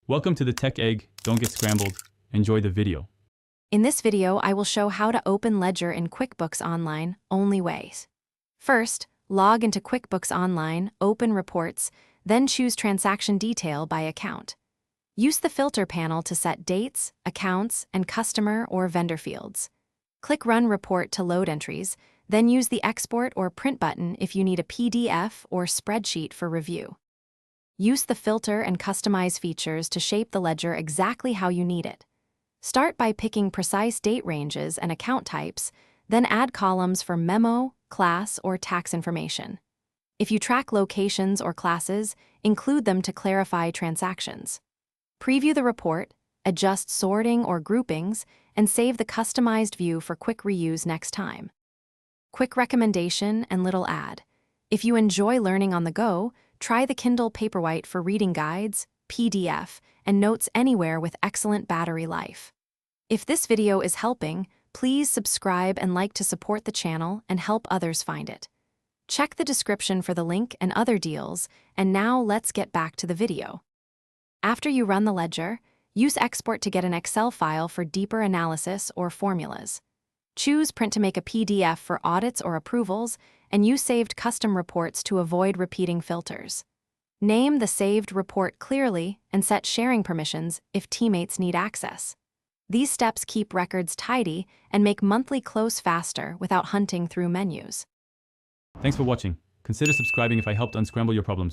Welcome to the Tech Egg. Don't get scrambled. Enjoy the video. In this video, I will show how to open Ledger in QuickBooks Online, only ways. First, log into QuickBooks Online, open Reports, then choose Transaction Detail by account. Use the filter panel to set dates, accounts, and customer or vendor fields. Click Run Report to load entries, then use the Export or Print button if you need a PDF or spreadsheet for review. Use the filter and customize features to shape the ledger exactly how you need it. Start by picking precise date ranges and account types, then add columns for memo, class, or tax information. If you track locations or classes, include them to clarify transactions. Preview the report, adjust sorting or groupings, and save the customized view for quick reuse next time. Quick recommendation and little ad. If you enjoy learning on the go, try the Kindle Paperwhite for reading guides, PDF, and notes anywhere with excellent battery life. If this video is helping, please subscribe and like to support the channel and help others find it. Check the description for the link and other deals, and now let's get back to the video. After you run the ledger, use Export to get an Excel file for deeper analysis or formulas. Choose Print to make a PDF for audits or approvals, and use Saved Custom Reports to avoid repeating filters. Name the saved report clearly and set sharing permissions if teammates need access. These steps keep records tidy and make monthly close faster without hunting through menus. Thanks for watching. Consider subscribing if I helped unscramble your problems.